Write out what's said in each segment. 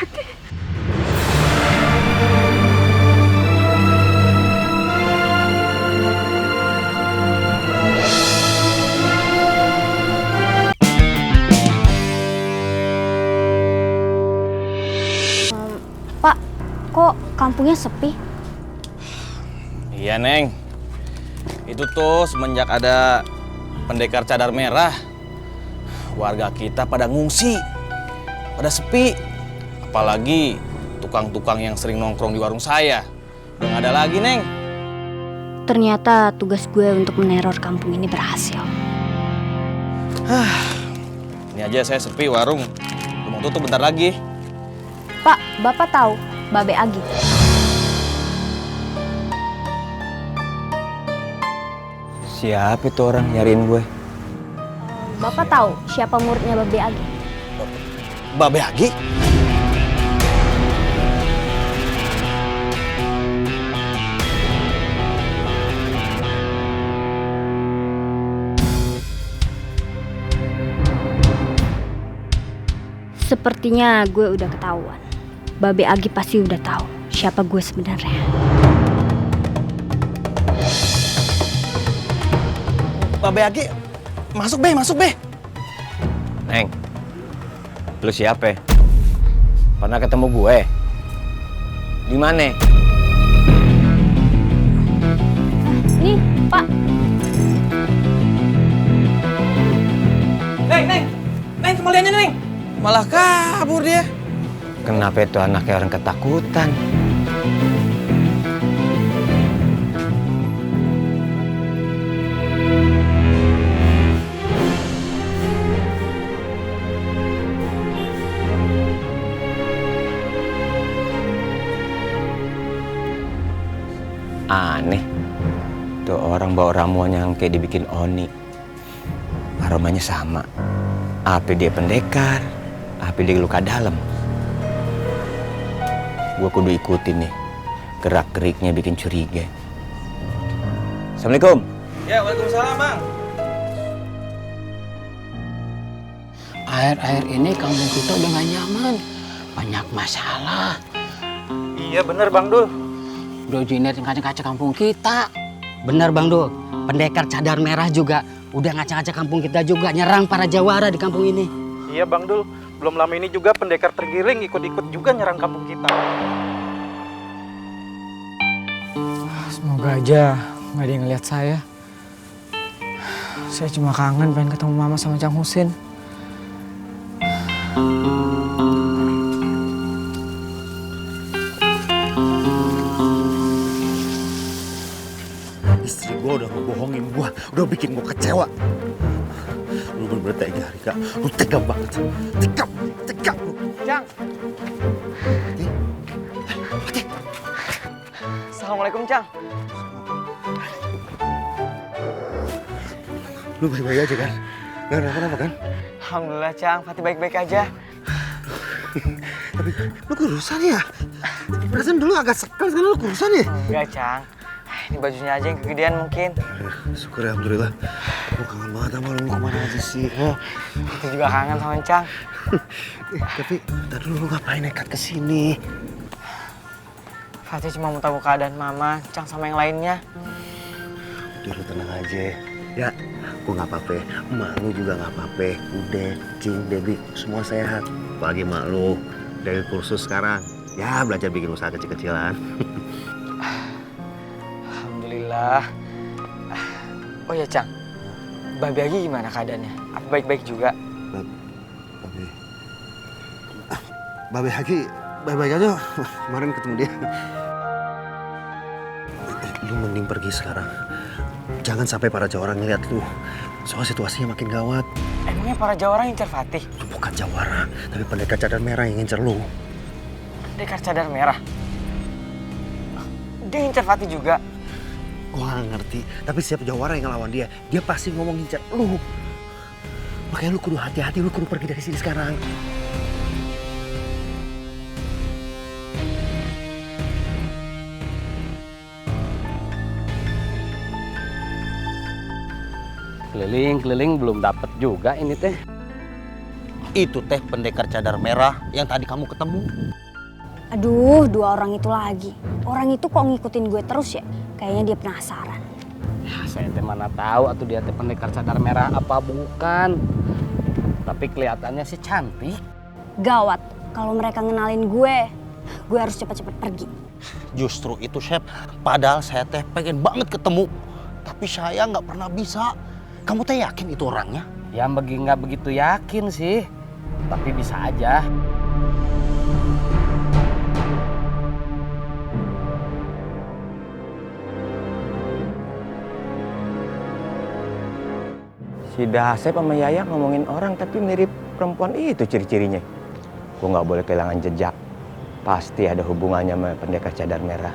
mati. Pak, kok kampungnya sepi? Iya, Neng. Itu tuh semenjak ada pendekar cadar merah, warga kita pada ngungsi, pada sepi. Apalagi tukang-tukang yang sering nongkrong di warung saya. Udah nggak ada lagi, Neng. Ternyata tugas gue untuk meneror kampung ini berhasil. Ini aja saya sepi warung. Udah mau tutup bentar lagi. Pak, Bapak tahu Babe Agi? Siapa itu orang nyariin gue? Bapak tahu siapa muridnya Babe Agi? Babe Agi? Sepertinya gue udah ketahuan. Babe Agi pasti udah tahu siapa gue sebenarnya. Babe Agi? Masuk, Be, masuk, Be. Neng, lu siapa? Pernah ketemu gue? Di mana? Nih, Pak. Neng, kembaliannya, Neng. Malah kabur dia. Kenapa itu anaknya orang ketakutan? Aneh. Tuh orang bawa ramuan yang kayak dibikin Oni. Aromanya sama. Apa dia pendekar? Apa dia luka dalam? Gua kudu ikutin nih. Gerak-geriknya bikin curiga. Assalamualaikum. Ya, waalaikumsalam, Bang. Akhir-akhir ini kampung kita udah gak nyaman. Banyak masalah. Iya, bener, Bang Dul. Udah jinir ngacak-ngacak kampung kita. Bener Bang Dul, pendekar cadar merah juga udah ngacak-ngacak kampung kita juga, nyerang para jawara di kampung ini. Iya Bang Dul, belum lama ini juga pendekar tergiling ikut-ikut juga nyerang kampung kita. Semoga aja nggak ada yang ngeliat saya. Saya cuma kangen pengen ketemu Mama sama Cang Husin. Istri gue udah ngebohongin gue, udah bikin gue kecewa. Lu bener-bener tega, Rika. Lu tega banget. Tega lu. Cang. Assalamualaikum, Cang. Lu baik-baik aja kan? Gak ada apa-apa kan? Alhamdulillah, Cang. Fatih baik-baik aja. Tapi lu kurusan ya? Perasaan dulu agak sekal, sekarang lu kurusan ya? Enggak, Cang. Ini bajunya aja yang kegedean mungkin. Syukur ya, alhamdulillah. Gue kangen banget sama lu kemana aja sih? Kita juga kangen sama Cang. Tapi tadi dulu lu ngapain nekat kesini? Fatih cuma mau tahu keadaan Mama, Cang sama yang lainnya. Udah lu tenang aja. Ya, gue gak apa-apa. Emak lu juga gak apa-apa. Udah, Cing, Debi, semua sehat. Apalagi emak lu dari kursus sekarang. Ya, belajar bikin usaha kecil-kecilan. Alhamdulillah. Oh ya, Cang. Babe Agi gimana keadaannya? Apa baik-baik juga? Babe Hagi, baik-baik aja. Kemarin ketemu dia. Lu mending pergi sekarang. Jangan sampai para jawara ngeliat lu. Soal situasinya makin gawat. Emangnya para jawara ngincer Fatih? Lu bukan jawara, tapi pendekar cadar merah yang ngincer lu. Pendekar cadar merah? Dia ngincer Fatih juga? Gua gak ngerti, tapi setiap jawara yang ngelawan dia, dia pasti ngomong ngincer lu. Makanya lu kudu hati-hati, lu kudu pergi dari sini sekarang. Keliling-keliling belum dapet juga ini teh. Itu teh pendekar cadar merah yang tadi kamu ketemu. Aduh, 2 orang itu lagi. Orang itu kok ngikutin gue terus ya? Kayaknya dia penasaran. Ya, saya teh mana tahu atuh dia teh pendekar cadar merah apa bukan. Tapi kelihatannya sih cantik. Gawat, kalau mereka ngenalin gue harus cepat-cepat pergi. Justru itu, Chef. Padahal saya teh pengen banget ketemu. Tapi saya nggak pernah bisa. Kamu teh yakin itu orangnya? Ya nggak begitu yakin sih. Tapi bisa aja. Si Dasep sama Yaya ngomongin orang tapi mirip perempuan itu ciri-cirinya. Gue nggak boleh kehilangan jejak. Pasti ada hubungannya sama pendekar cadar merah.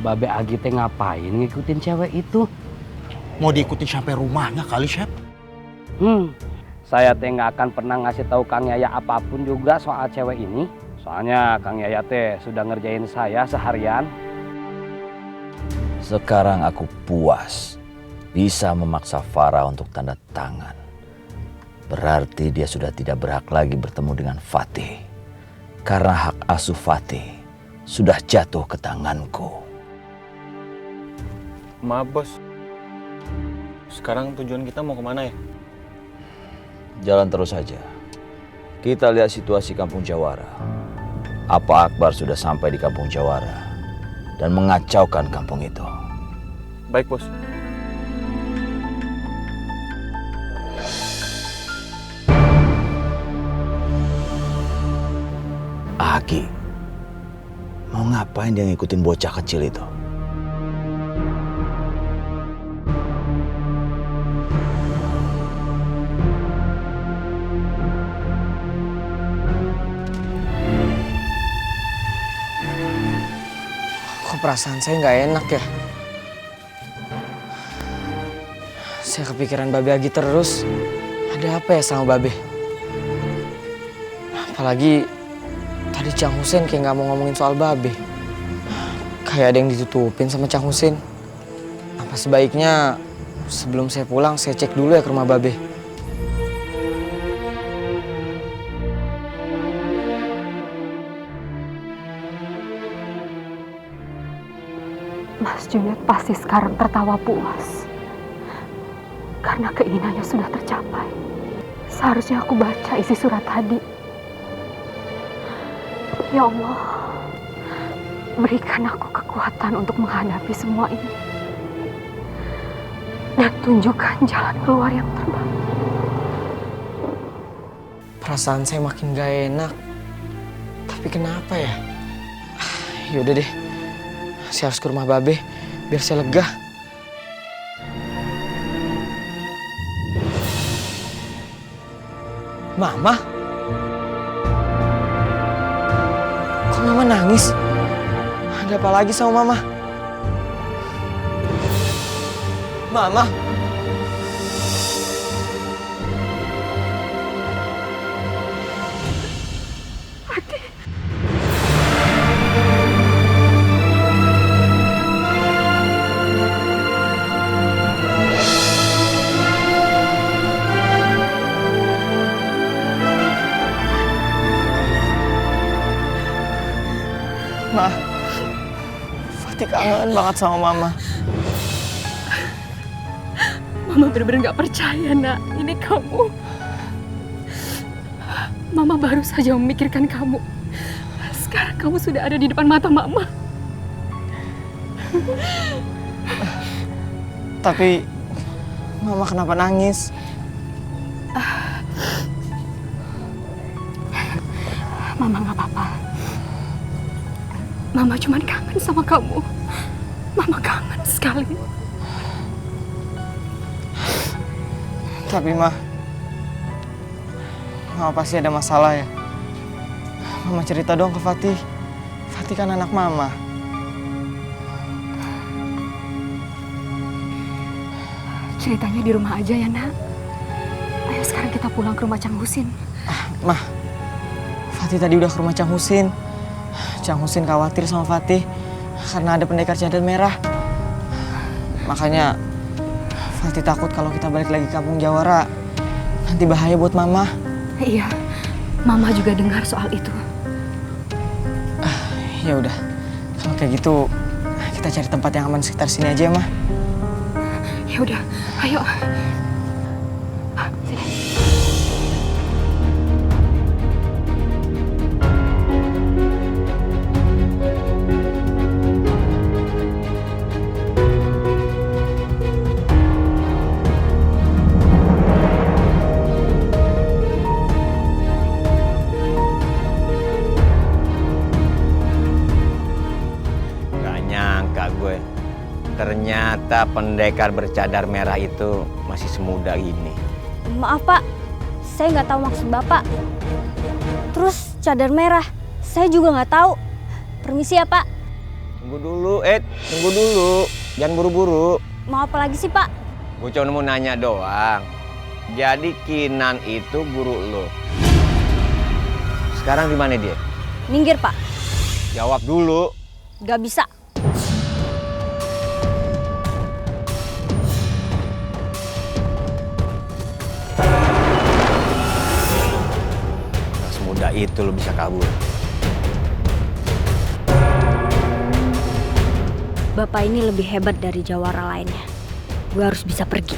Babe Agi teh ngapain ngikutin cewek itu? Mau diikutin sampai rumahnya kali, Chef? Saya teh nggak akan pernah ngasih tahu Kang Yaya apapun juga soal cewek ini. Soalnya Kang Yaya teh sudah ngerjain saya seharian. Sekarang aku puas bisa memaksa Farah untuk tanda tangan. Berarti dia sudah tidak berhak lagi bertemu dengan Fatih. Karena hak asuh Fatih sudah jatuh ke tanganku. Maaf bos, sekarang tujuan kita mau kemana ya? Jalan terus saja. Kita lihat situasi Kampung Jawara. Apa Akbar sudah sampai di Kampung Jawara dan mengacaukan kampung itu? Baik bos. Agi, mau ngapain dia ngikutin bocah kecil itu? Kok perasaan saya nggak enak ya? Saya kepikiran Babe Agi terus. Ada apa ya sama Babe? Apalagi tadi Cang Husin kayak nggak mau ngomongin soal Babe. Kayak ada yang ditutupin sama Cang Husin. Apa sebaiknya sebelum saya pulang saya cek dulu ya ke rumah Babe? Mas Junet pasti sekarang tertawa puas. Karena keinginannya sudah tercapai. Seharusnya aku baca isi surat tadi. Ya Allah, berikan aku kekuatan untuk menghadapi semua ini. Dan tunjukkan jalan keluar yang terbaik. Perasaan saya makin gak enak. Tapi kenapa ya? Yaudah deh, saya harus ke rumah Babe biar saya lega. Mama? Kok Mama nangis? Ada apa lagi sama Mama? Mama? Ma, Fatih kangen banget sama Mama. Mama benar-benar gak percaya, nak. Ini kamu. Mama baru saja memikirkan kamu. Sekarang kamu sudah ada di depan mata Mama. Tapi Mama kenapa nangis? Mama gak apa-apa. Mama cuma kangen sama kamu. Mama kangen sekali. Tapi Mama pasti ada masalah ya. Mama cerita dong ke Fatih. Fatih kan anak Mama. Ceritanya di rumah aja ya, nak. Ayo sekarang kita pulang ke rumah Cang Husin. Ma, Fatih tadi udah ke rumah Cang Husin. Cang Husin khawatir sama Fatih karena ada pendekar cadar merah. Makanya Fatih takut kalau kita balik lagi ke Kampung Jawara Nanti bahaya buat mama. Iya, Mama juga dengar soal itu. Ya udah, kalau kayak gitu kita cari tempat yang aman sekitar sini aja ya, Ma. Ya udah, ayo. Sini. Gue ternyata pendekar bercadar merah itu masih semuda ini. Maaf Pak, saya nggak tahu maksud Bapak. Terus cadar merah, saya juga nggak tahu. Permisi ya Pak. Tunggu dulu, tunggu dulu. Jangan buru-buru. Mau apa lagi sih Pak? Gue cuma mau nanya doang. Jadi Kinan itu guru lo. Sekarang di mana dia? Minggir Pak. Jawab dulu. Gak bisa. Semudah itu lo bisa kabur. Bapak ini lebih hebat dari jawara lainnya. Gue harus bisa pergi.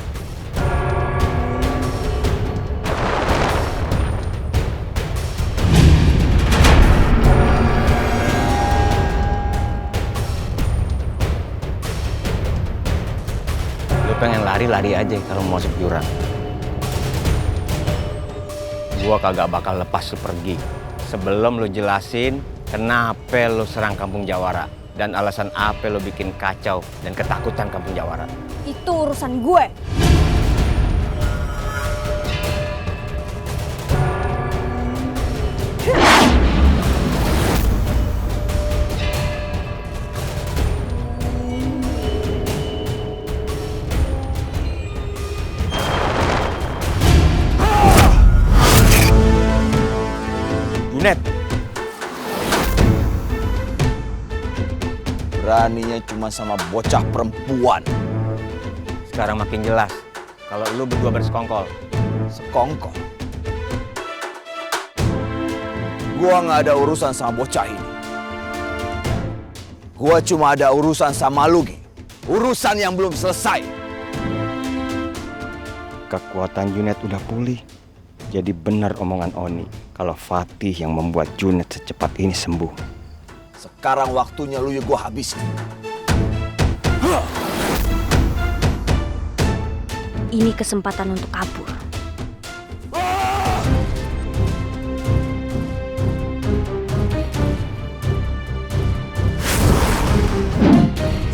Lo pengen lari-lari aja kalau mau masuk jurang. Gua kagak bakal lepas lo pergi sebelum lo jelasin kenapa lo serang Kampung Jawara dan alasan apa lo bikin kacau dan ketakutan Kampung Jawara. Itu urusan gue. Junet, beraninya cuma sama bocah perempuan. sekarang makin jelas kalau lo berdua bersekongkol. Sekongkol. Gua nggak ada urusan sama bocah ini. Gua cuma ada urusan sama lu, Gi. Urusan yang belum selesai. Kekuatan Junet udah pulih. Jadi benar omongan Oni kalau Fatih yang membuat Junet secepat ini sembuh. Sekarang waktunya lu yang gua habisin. Ini kesempatan untuk kabur.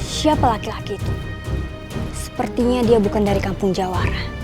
Siapa laki-laki itu? Sepertinya dia bukan dari Kampung Jawara.